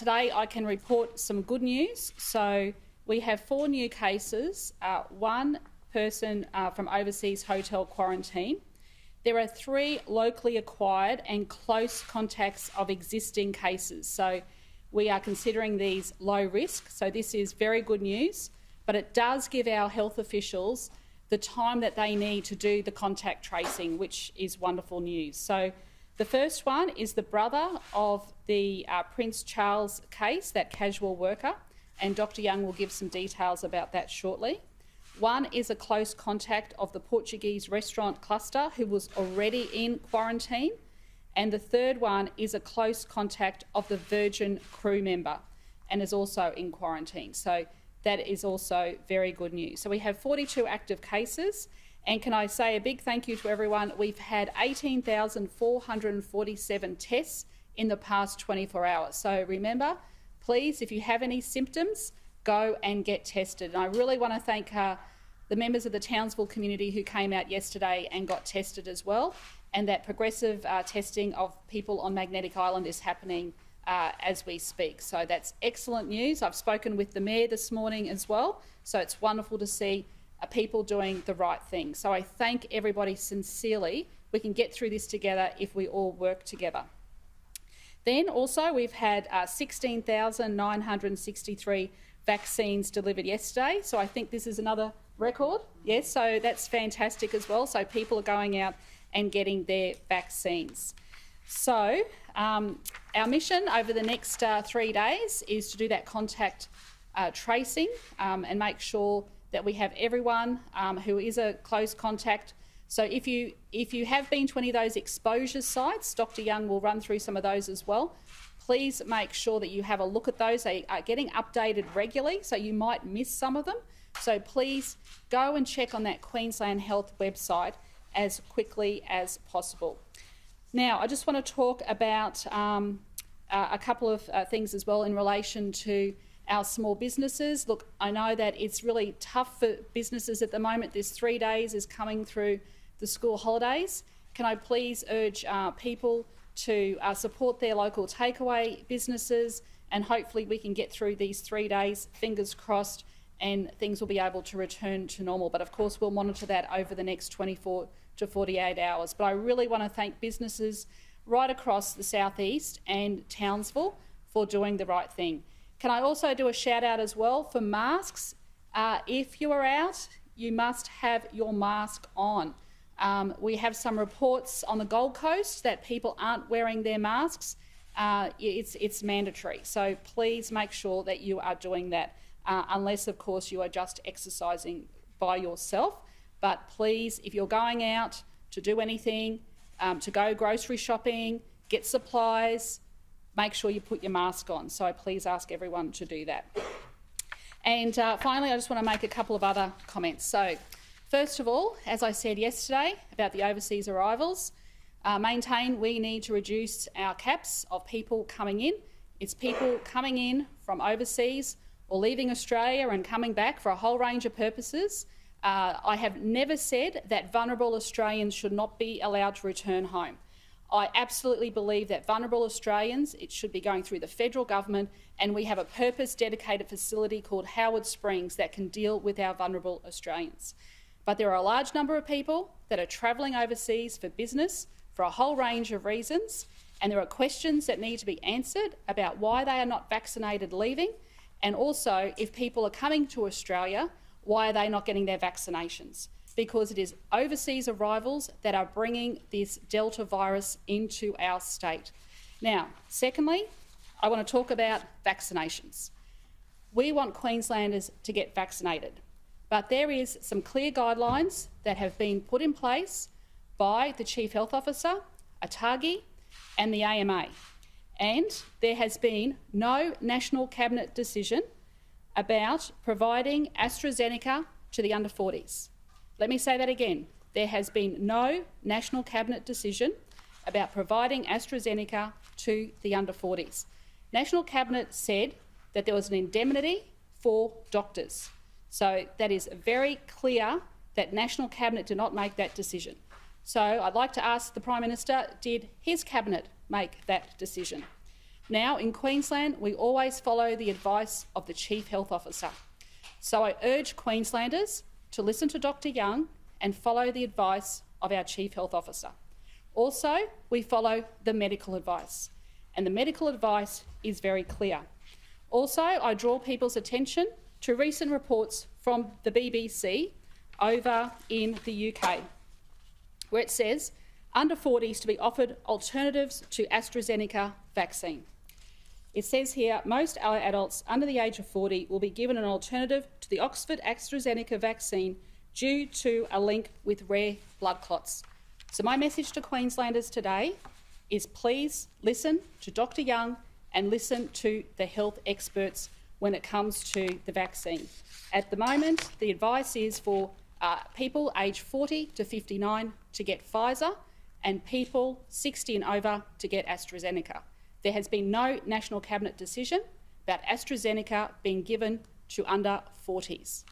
today I can report some good news. So we have 4 new cases, 1 person from overseas hotel quarantine. There are 3 locally acquired and close contacts of existing cases. So we are considering these low risk. So this is very good news, but it does give our health officials the time that they need to do the contact tracing, which is wonderful news. So the first one is the brother of the Prince Charles case, that casual worker, and Dr Young will give some details about that shortly. 1 is a close contact of the Portuguese restaurant cluster who was already in quarantine, and the third one is a close contact of the Virgin crew member and is also in quarantine. So that is also very good news. So we have 42 active cases, and can I say a big thank you to everyone. We've had 18,447 tests in the past 24 hours. So remember, please, if you have any symptoms, go and get tested. And I really want to thank the members of the Townsville community who came out yesterday and got tested as well, and that progressive testing of people on Magnetic Island is happening as we speak. So that's excellent news. I've spoken with the Mayor this morning as well, so it's wonderful to see people doing the right thing. So I thank everybody sincerely. We can get through this together if we all work together. Then also we've had 16,963 vaccines delivered yesterday, so I think this is another record. Yes, so that's fantastic as well. So people are going out and getting their vaccines. So our mission over the next 3 days is to do that contact tracing and make sure that we have everyone who is a close contact. So if you have been to any of those exposure sites, Dr Young will run through some of those as well. Please make sure that you have a look at those. They are getting updated regularly, so you might miss some of them. So please go and check on that Queensland Health website as quickly as possible. Now, I just want to talk about a couple of things as well in relation to our small businesses. Look, I know that it's really tough for businesses at the moment. This 3 days is coming through the school holidays. Can I please urge people to support their local takeaway businesses, and hopefully we can get through these 3 days, fingers crossed, and things will be able to return to normal. But of course we'll monitor that over the next 24 to 48 hours. But I really want to thank businesses right across the southeast and Townsville for doing the right thing. Can I also do a shout out as well for masks? If you are out, you must have your mask on. We have some reports on the Gold Coast that people aren't wearing their masks. It's mandatory. So please make sure that you are doing that, unless of course you are just exercising by yourself. But please, if you're going out to do anything, to go grocery shopping, get supplies, make sure you put your mask on. So I please ask everyone to do that. And finally, I just want to make a couple of other comments. So first of all, as I said yesterday about the overseas arrivals, we need to reduce our caps of people coming in. It's people coming in from overseas or leaving Australia and coming back for a whole range of purposes. I have never said that vulnerable Australians should not be allowed to return home. I absolutely believe that vulnerable Australians, it should be going through the federal government, and we have a purpose-dedicated facility called Howard Springs that can deal with our vulnerable Australians. But there are a large number of people that are travelling overseas for business for a whole range of reasons, and there are questions that need to be answered about why they are not vaccinated leaving, and also if people are coming to Australia, why are they not getting their vaccinations? Because it is overseas arrivals that are bringing this Delta virus into our state. Now, secondly, I want to talk about vaccinations. We want Queenslanders to get vaccinated, but there is some clear guidelines that have been put in place by the Chief Health Officer, ATAGI and the AMA, and there has been no National Cabinet decision about providing AstraZeneca to the under 40s. Let me say that again. There has been no National Cabinet decision about providing AstraZeneca to the under 40s. National Cabinet said that there was an indemnity for doctors. So that is very clear that National Cabinet did not make that decision. So I'd like to ask the Prime Minister, did his Cabinet make that decision? Now, in Queensland, we always follow the advice of the Chief Health Officer. So I urge Queenslanders to listen to Dr Young and follow the advice of our Chief Health Officer. Also, we follow the medical advice, and the medical advice is very clear. Also, I draw people's attention to recent reports from the BBC over in the UK, where it says under 40s to be offered alternatives to AstraZeneca vaccine. It says here most adults under the age of 40 will be given an alternative to the Oxford AstraZeneca vaccine due to a link with rare blood clots. So my message to Queenslanders today is please listen to Dr Young and listen to the health experts when it comes to the vaccine. At the moment, the advice is for people aged 40 to 59 to get Pfizer and people 60 and over to get AstraZeneca. There has been no National Cabinet decision about AstraZeneca being given to under 40s.